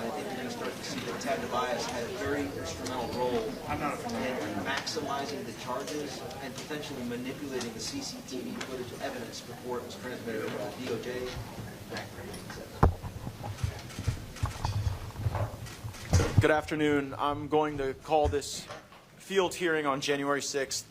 I think you're going to start to see that Ted Tobias had a very instrumental role in maximizing the charges and potentially manipulating the CCTV footage evidence before it was transmitted over to the DOJ. Good afternoon. I'm going to call this field hearing on January 6th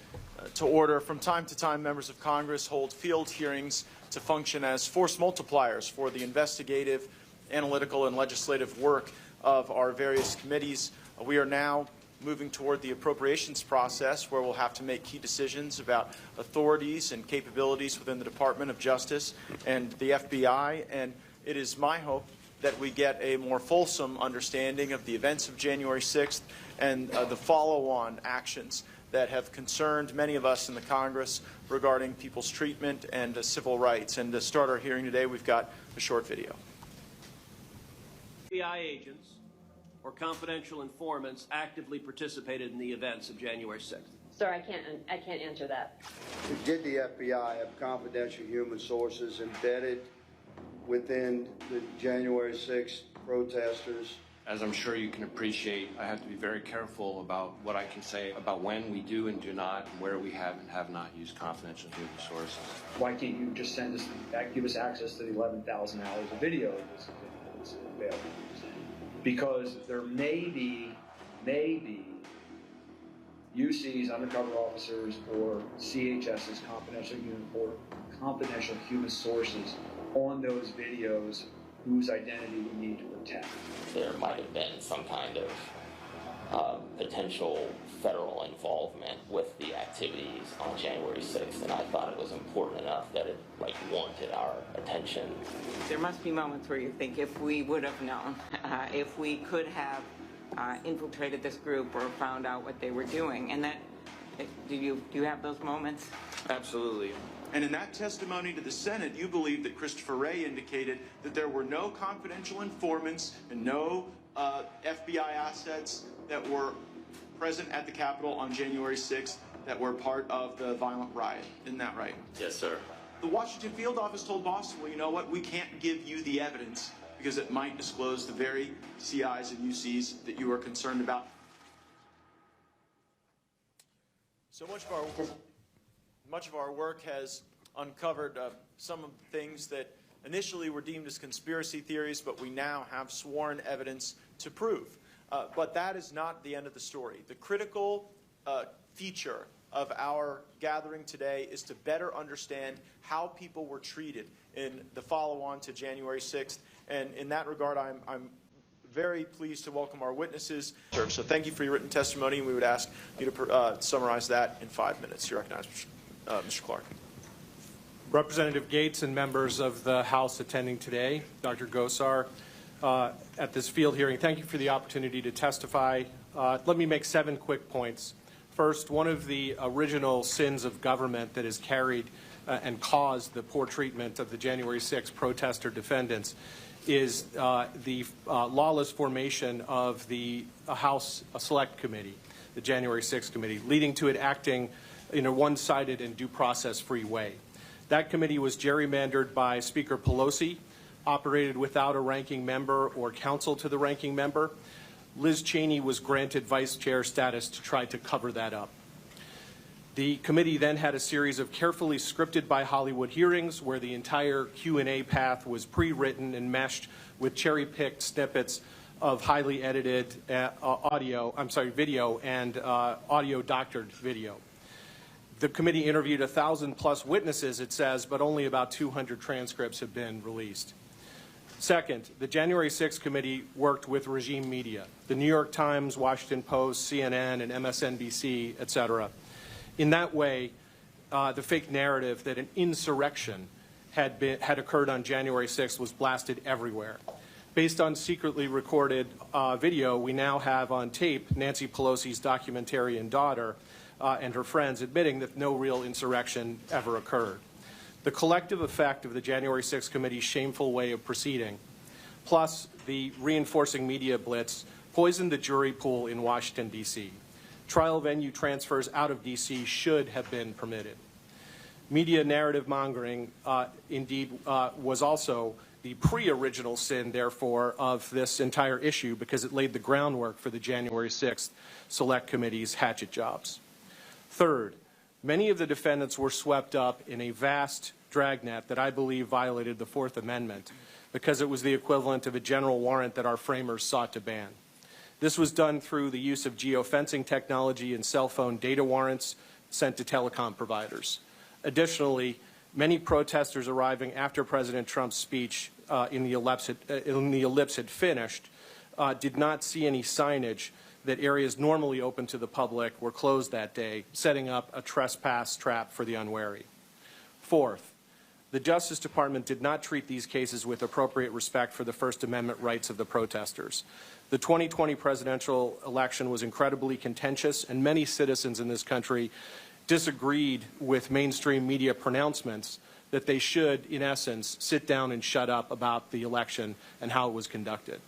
to order. From time to time, members of Congress hold field hearings to function as force multipliers for the investigative, analytical, and legislative work of our various committees. We are now moving toward the appropriations process, where we'll have to make key decisions about authorities and capabilities within the Department of Justice and the FBI. And it is my hope that we get a more fulsome understanding of the events of January 6th and the follow-on actions that have concerned many of us in the Congress regarding people's treatment and civil rights. And to start our hearing today, we've got a short video. FBI agents or confidential informants actively participated in the events of January 6th? Sir, I can't answer that. Did the FBI have confidential human sources embedded within the January 6th protesters? As I'm sure you can appreciate, I have to be very careful about what I can say about when we do and do not, and where we have and have not used confidential human sources. Why can't you just send us, give us access to the 11,000 hours of video that's available? Because there may be UC's undercover officers or CHS's confidential human sources on those videos whose identity we need to protect. There might have been some kind of potential federal involvement with the activities on January 6th, and I thought it was important enough that it warranted our attention. There must be moments where you think, if we would have known, if we could have infiltrated this group or found out what they were doing, and that, do you have those moments? Absolutely. And in that testimony to the Senate, you believe that Christopher Wray indicated that there were no confidential informants and no FBI assets that were present at the Capitol on January 6th that were part of the violent riot. Isn't that right? Yes, sir. The Washington field office told Boston, well, you know what? We can't give you the evidence because it might disclose the very CIs and UCs that you are concerned about. So much of our work has uncovered some of the things that initially were deemed as conspiracy theories, but we now have sworn evidence to prove. But that is not the end of the story. The critical feature of our gathering today is to better understand how people were treated in the follow-on to January 6th. And in that regard, I'm very pleased to welcome our witnesses. So thank you for your written testimony, and we would ask you to summarize that in 5 minutes. You recognize Mr. Clark. Representative Gaetz and members of the House attending today, Dr. Gosar, at this field hearing, thank you for the opportunity to testify. Let me make 7 quick points. First, one of the original sins of government that has carried and caused the poor treatment of the January 6th protester defendants is the lawless formation of the House Select Committee, the January 6th Committee, leading to it acting in a one-sided and due process-free way. That committee was gerrymandered by Speaker Pelosi, operated without a ranking member or counsel to the ranking member. Liz Cheney was granted vice chair status to try to cover that up. The committee then had a series of carefully scripted by Hollywood hearings where the entire Q&A path was pre-written and meshed with cherry-picked snippets of highly edited video and audio-doctored video. The committee interviewed 1,000+ witnesses, it says, but only about 200 transcripts have been released. Second, the January 6th committee worked with regime media, the New York Times, Washington Post, CNN, and MSNBC, etc. In that way, the fake narrative that an insurrection had occurred on January 6th was blasted everywhere. Based on secretly recorded video, we now have on tape Nancy Pelosi's documentarian daughter and her friends admitting that no real insurrection ever occurred. The collective effect of the January 6th committee's shameful way of proceeding, plus the reinforcing media blitz, poisoned the jury pool in Washington, D.C. Trial venue transfers out of D.C. should have been permitted. Media narrative mongering, indeed, was also the pre-original sin, therefore, of this entire issue because it laid the groundwork for the January 6th Select Committee's hatchet jobs. Third, many of the defendants were swept up in a vast dragnet that I believe violated the Fourth Amendment because it was the equivalent of a general warrant that our framers sought to ban. This was done through the use of geofencing technology and cell phone data warrants sent to telecom providers. Additionally, many protesters arriving after President Trump's speech in the ellipse had finished did not see any signage that areas normally open to the public were closed that day, setting up a trespass trap for the unwary. Fourth, the Justice Department did not treat these cases with appropriate respect for the First Amendment rights of the protesters. The 2020 presidential election was incredibly contentious, and many citizens in this country disagreed with mainstream media pronouncements that they should, in essence, sit down and shut up about the election and how it was conducted.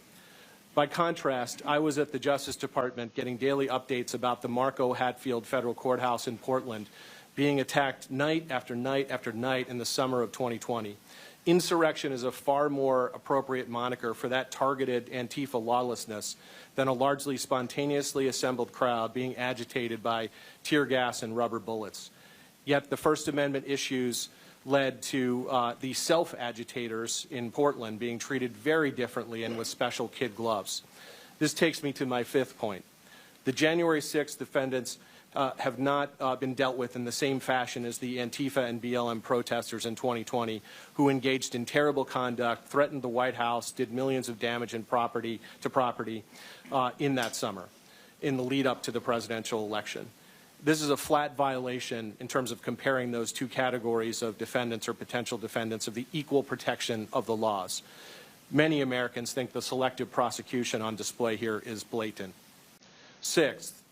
By contrast, I was at the Justice Department getting daily updates about the Marco Hatfield Federal Courthouse in Portland being attacked night after night after night in the summer of 2020. Insurrection is a far more appropriate moniker for that targeted Antifa lawlessness than a largely spontaneously assembled crowd being agitated by tear gas and rubber bullets. Yet the First Amendment issues led to the self-agitators in Portland being treated very differently and with special kid gloves. This takes me to my fifth point. The January 6th defendants have not been dealt with in the same fashion as the Antifa and BLM protesters in 2020 who engaged in terrible conduct, threatened the White House, did millions of damage in property in that summer, in the lead up to the presidential election. This is a flat violation in terms of comparing those two categories of defendants or potential defendants of the equal protection of the laws. Many Americans think the selective prosecution on display here is blatant. Sixth,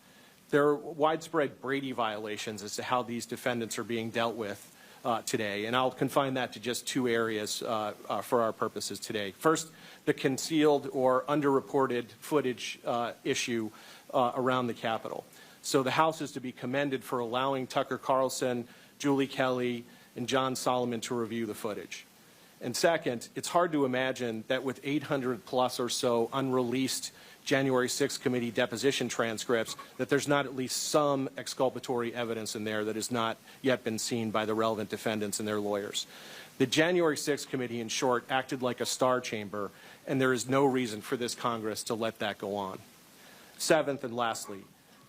there are widespread Brady violations as to how these defendants are being dealt with today, and I'll confine that to just two areas for our purposes today. First, the concealed or underreported footage issue around the Capitol. So the House is to be commended for allowing Tucker Carlson, Julie Kelly, and John Solomon to review the footage. And second, it's hard to imagine that with 800 plus or so unreleased January 6th committee deposition transcripts, that there's not at least some exculpatory evidence in there that has not yet been seen by the relevant defendants and their lawyers. The January 6th committee, in short, acted like a star chamber, and there is no reason for this Congress to let that go on. Seventh and lastly,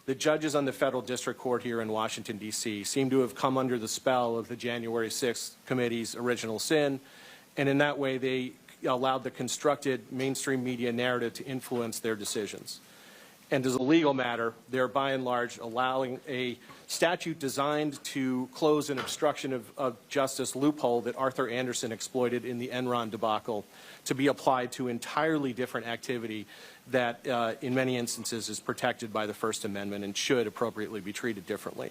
the judges on the federal district court here in Washington, D.C. seem to have come under the spell of the January 6th committee's original sin, and in that way they allowed the constructed mainstream media narrative to influence their decisions. And as a legal matter, they're by and large allowing a statute designed to close an obstruction of justice loophole that Arthur Anderson exploited in the Enron debacle to be applied to entirely different activity that in many instances is protected by the First Amendment and should appropriately be treated differently.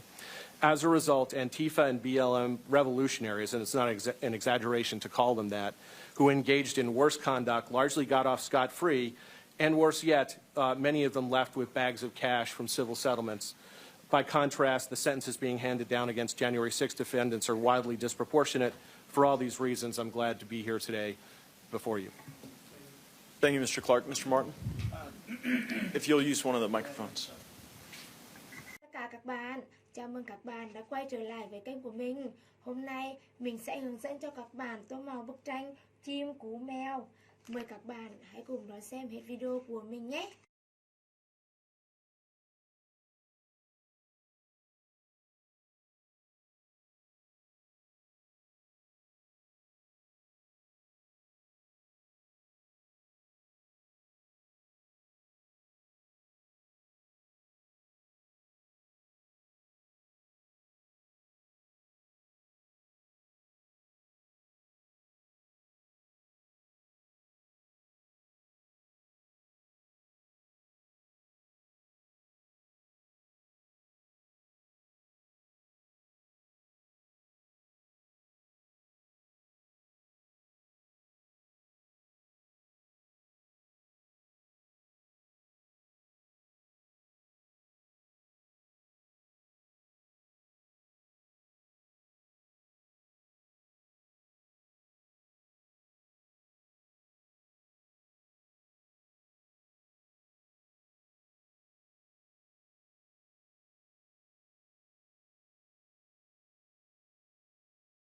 As a result, Antifa and BLM revolutionaries, and it's not an exaggeration to call them that, who engaged in worse conduct largely got off scot-free, and worse yet, many of them left with bags of cash from civil settlements. By contrast, the sentences being handed down against January 6th defendants are wildly disproportionate. For all these reasons, I'm glad to be here today before you. Thank you, Mr. Clark. Mr. Martin, if you'll use one of the microphones. Tất cả các bạn, chào mừng các bạn đã quay trở lại với kênh của mình. Hôm nay, mình sẽ hướng dẫn cho các bạn tô màu bức tranh chim cú mèo. Mời các bạn hãy cùng đón xem hết video của mình nhé.